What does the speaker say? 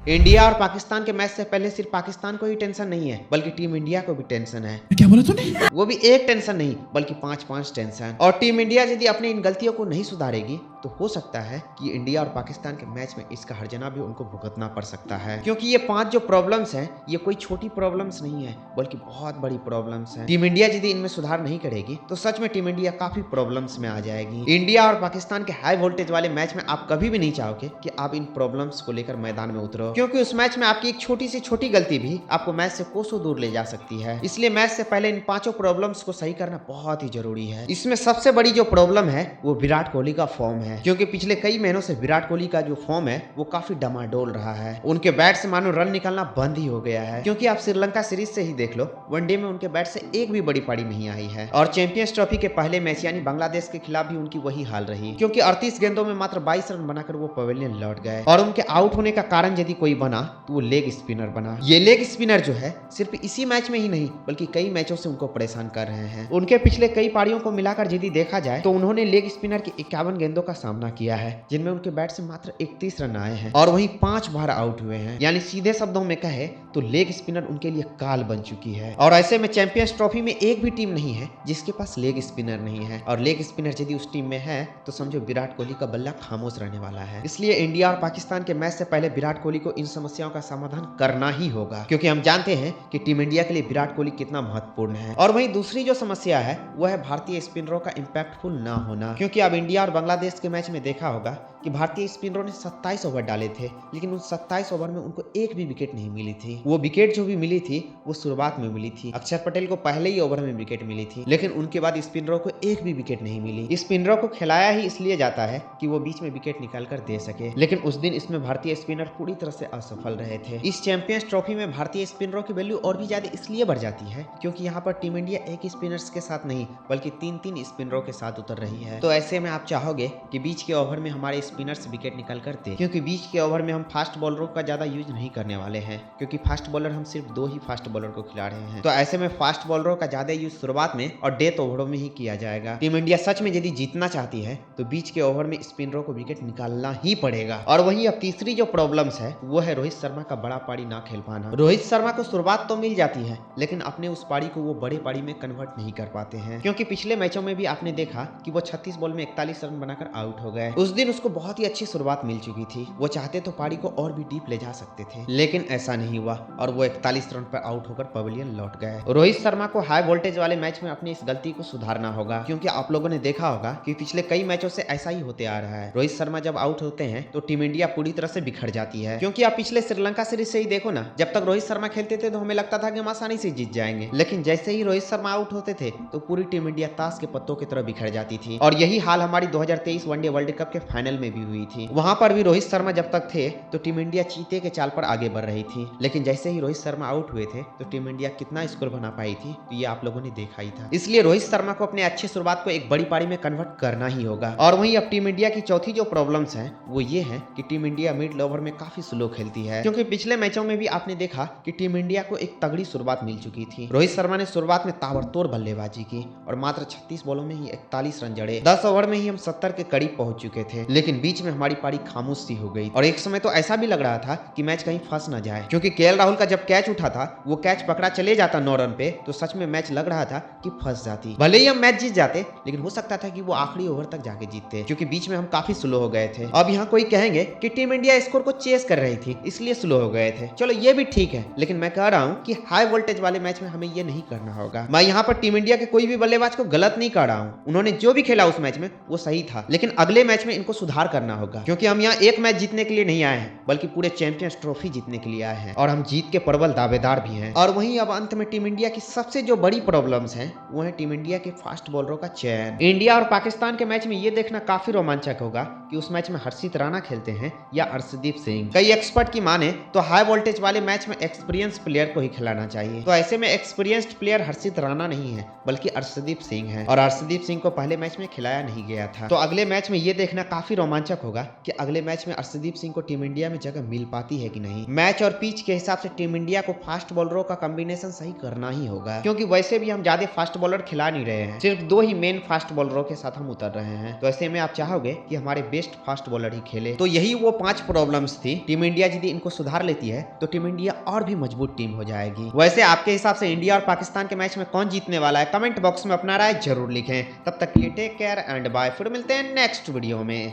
India और पाकिस्तान के match से पहले सिर्फ पाकिस्तान को ही टेंशन नहीं है बल्कि टीम इंडिया को भी टेंशन है। क्या बोला तूने? वो भी एक टेंशन नहीं बल्कि पांच टेंशन। और टीम इंडिया यदि अपनी इन गलतियों को नहीं सुधारेगी तो हो सकता है कि इंडिया और पाकिस्तान के मैच में इसका हर्जाना भी उनको भुगतना पड़ सकता है, क्योंकि ये 5 जो प्रॉब्लम्स हैं ये कोई छोटी प्रॉब्लम्स नहीं है बल्कि बहुत बड़ी प्रॉब्लम्स हैं। टीम इंडिया यदि इनमें सुधार नहीं करेगी तो सच में टीम इंडिया काफी प्रॉब्लम्स में आ जाएगी। इंडिया और पाकिस्तान के हाई वोल्टेज वाले मैच में आप कभी भी नहीं चाहोगे कि आप इन प्रॉब्लम्स को लेकर मैदान में उतरो, क्योंकि उस मैच में आपकी एक छोटी से छोटी गलती भी आपको मैच से कोसों दूर ले जा सकती है। इसलिए मैच से पहले इन 5 प्रॉब्लम्स को सही करना बहुत ही जरूरी है। इसमें सबसे बड़ी जो प्रॉब्लम है वो विराट कोहली का फॉर्म है, क्योंकि पिछले कई महीनों से विराट कोहली का जो फॉर्म है वो काफी डमाडोल रहा है। उनके बैट से मानो रन निकलना बंद ही हो गया है, क्योंकि आप श्रीलंका सीरीज से ही देख लो, वनडे में उनके बैट से एक भी बड़ी पारी नहीं आई है। और चैंपियंस ट्रॉफी के पहले मैच यानी बांग्लादेश के खिलाफ भी उनकी वही हाल रही, क्योंकि 38 गेंदों में मात्र 22 रन बनाकर वो पवेलियन लौट गए। और उनके आउट होने का कारण यदि कोई बना तो वो लेग स्पिनर बना। ये लेग स्पिनर जो है सिर्फ इसी मैच में ही नहीं बल्कि कई मैचों से उनको परेशान कर रहे हैं। उनके पिछले कई पारियों को मिलाकर यदि देखा जाए तो उन्होंने लेग स्पिनर के 51 गेंदों का सामना किया है, जिनमें उनके बैट से मात्र 31 रन आए हैं और वहीं 5 बार आउट हुए हैं। यानी सीधे शब्दों में कहे तो लेग स्पिनर उनके लिए काल बन चुकी है। और ऐसे में चैंपियंस ट्रॉफी में एक भी टीम नहीं है जिसके पास लेग स्पिनर नहीं है, और लेग स्पिनर यदि उस टीम में है तो समझो विराट कोहली का बल्ला खामोश रहने वाला है। इसलिए इंडिया और पाकिस्तान के मैच से पहले विराट कोहली को इन समस्याओं का समाधान करना ही होगा, क्योंकि हम जानते हैं कि टीम इंडिया के लिए विराट कोहली कितना महत्वपूर्ण है। और वहीं दूसरी जो समस्या है वो है भारतीय स्पिनरों का इम्पैक्टफुल ना होना, क्योंकि अब इंडिया और बांग्लादेश के मैच में देखा होगा कि भारतीय स्पिनरों ने 27 ओवर डाले थे, लेकिन उन 27 ओवर में उनको एक भी विकेट नहीं मिली थी। वो विकेट जो भी मिली थी वो शुरुआत में मिली थी। अक्षर पटेल को पहले ही ओवर में विकेट मिली थी, लेकिन उनके बाद स्पिनरों को एक भी विकेट नहीं मिली। स्पिनरों को खिलाया ही इसलिए जाता है कि वो बीच में विकेट निकाल कर दे सके, लेकिन उस दिन इसमें भारतीय स्पिनर पूरी तरह से असफल रहे थे। इस चैंपियंस ट्रॉफी में भारतीय स्पिनरों की वैल्यू और भी ज्यादा इसलिए बढ़ जाती है क्योंकि यहाँ पर टीम इंडिया एक ही स्पिनर्स के साथ नहीं बल्कि 3-3 स्पिनरों के साथ उतर रही है। तो ऐसे में आप चाहोगे कि बीच के ओवर में हमारे स्पिनर्स विकेट निकाल कर दे, क्योंकि बीच के ओवर में हम फास्ट बॉलरों का ज्यादा यूज नहीं करने वाले हैं, क्योंकि फास्ट बॉलर हम सिर्फ 2 ही फास्ट बॉलर को खिला रहे हैं। तो ऐसे में फास्ट बॉलरों का ज्यादा यूज शुरुआत में और डेथ ओवरों में ही किया जाएगा। टीम इंडिया सच में यदि जीतना चाहती है तो बीच के ओवर में स्पिनरों को विकेट निकालना ही पड़ेगा। और वहीं अब तीसरी जो प्रॉब्लम्स है वो है रोहित शर्मा का बड़ा पारी ना खेल पाना। रोहित शर्मा को शुरुआत तो मिल जाती है, लेकिन अपने उस पारी को वो बड़े पारी में कन्वर्ट नहीं कर पाते हैं, क्योंकि पिछले मैचों में भी आपने देखा कि वो 36 बॉल में 41 रन बनाकर आउट हो गए। उस दिन उसको बहुत ही अच्छी शुरुआत मिल चुकी थी, वो चाहते तो पारी को और भी डीप ले जा सकते थे, लेकिन ऐसा नहीं हुआ और वो 41 रन पर आउट होकर पवेलियन लौट गए। रोहित शर्मा को हाई वोल्टेज वाले मैच में अपनी इस गलती को सुधारना होगा, क्योंकि आप लोगों ने देखा होगा कि पिछले कई मैचों से ऐसा ही होते आ रहा है। रोहित शर्मा जब आउट होते हैं तो टीम इंडिया पूरी तरह से बिखर जाती है, क्योंकि आप पिछले श्रीलंका सीरीज से ही देखो ना, जब तक रोहित शर्मा खेलते थे तो हमें लगता था कि हम आसानी से जीत जाएंगे, लेकिन जैसे ही रोहित शर्मा आउट होते थे तो पूरी टीम इंडिया ताश के पत्तों की तरह बिखर जाती थी। और यही हाल हमारी 2023 वनडे वर्ल्ड कप के फाइनल में भी हुई थी। वहां पर भी रोहित शर्मा जब तक थे तो टीम इंडिया चीते के चाल पर आगे बढ़ रही थी, लेकिन जैसे ही रोहित शर्मा आउट हुए थे तो टीम इंडिया कितना स्कोर बना पाई थी तो ये आप लोगों ने देखा ही था। इसलिए रोहित शर्मा को अपने अच्छी शुरुआत को एक बड़ी पारी में कन्वर्ट करना ही होगा। और वहीं अब टीम इंडिया की चौथी जो प्रॉब्लम्स है वो ये है कि टीम इंडिया मिड ओवर में काफी स्लो खेलती है, क्योंकि पिछले मैचों में भी आपने देखा कि टीम इंडिया को एक तगड़ी शुरुआत मिल चुकी थी। रोहित शर्मा ने शुरुआत में ताबड़तोड़ बल्लेबाजी की और मात्र 36 बॉलों में ही 41 रन जड़े। 10 ओवर में ही हम 70 के करीब पहुंच चुके थे, लेकिन बीच में हमारी पारी खामोश सी हो गई और एक समय तो ऐसा भी लग रहा था कि मैच कहीं फंस ना जाए, क्योंकि केएल राहुल का जब कैच उठा था वो कैच पकड़ा चले जाता 9 रन पे तो सच में मैच लग रहा था कि फंस जाती। भले ही हम मैच जीत जाते, लेकिन हो सकता था कि वो आखिरी ओवर तक जाके जीतते, क्योंकि बीच में हम काफी स्लो हो गए थे। अब यहाँ कोई कहेंगे कि टीम इंडिया स्कोर को चेस कर रही थी इसलिए स्लो हो गए थे। चलो ये भी ठीक है, लेकिन मैं कह रहा हूँ कि हाई वोल्टेज वाले मैच में हमें ये नहीं करना होगा। मैं यहाँ पर टीम इंडिया के कोई भी बल्लेबाज को गलत नहीं कह रहा हूँ, उन्होंने जो भी खेला उस मैच में वो सही था, लेकिन अगले मैच में इनको सुधार करना होगा, क्योंकि हम यहाँ एक मैच जीतने के लिए नहीं आए हैं बल्कि पूरे चैंपियंस ट्रॉफी जीतने के लिए आए हैं और हम जीत के प्रबल दावेदार भी हैं। और वहीं अब अंत में टीम इंडिया की सबसे जो बड़ी प्रॉब्लम्स हैं वो है टीम इंडिया के फास्ट बॉलरों का चयन। इंडिया और पाकिस्तान के मैच में ये देखना काफी रोमांचक होगा कि उस मैच में हर्षित राणा खेलते हैं या अर्शदीप सिंह। कई एक्सपर्ट की माने तो हाई वोल्टेज वाले मैच में एक्सपीरियंस प्लेयर को ही खिलाना चाहिए, तो ऐसे में एक्सपीरियंस्ड प्लेयर हर्षित राणा नहीं है बल्कि अर्शदीप सिंह है, और अर्शदीप सिंह को पहले मैच में खिलाया नहीं गया था। तो अगले मैच मैच में ये देखना काफी रोमांचक होगा कि अगले मैच में अर्शदीप सिंह को टीम इंडिया में जगह मिल पाती है कि नहीं। मैच और पिच के हिसाब से टीम इंडिया को फास्ट बॉलरों का कॉम्बिनेशन सही करना ही होगा, क्योंकि वैसे भी हम ज्यादा फास्ट बॉलर खिला नहीं रहे हैं, सिर्फ 2 ही मेन फास्ट बॉलरों के साथ हम उतर रहे हैं। तो ऐसे में आप चाहोगे कि हमारे बेस्ट फास्ट बॉलर ही खेले। तो यही वो 5 प्रॉब्लम्स थी। टीम इंडिया यदि इनको सुधार लेती है तो टीम इंडिया और भी मजबूत टीम हो जाएगी। वैसे आपके हिसाब से इंडिया और पाकिस्तान के मैच में कौन जीतने वाला है, कमेंट बॉक्स में अपना राय जरूर लिखें। तब तक के लिए टेक केयर एंड बाय। फिर मिलते हैं नेक्स्ट वीडियो में।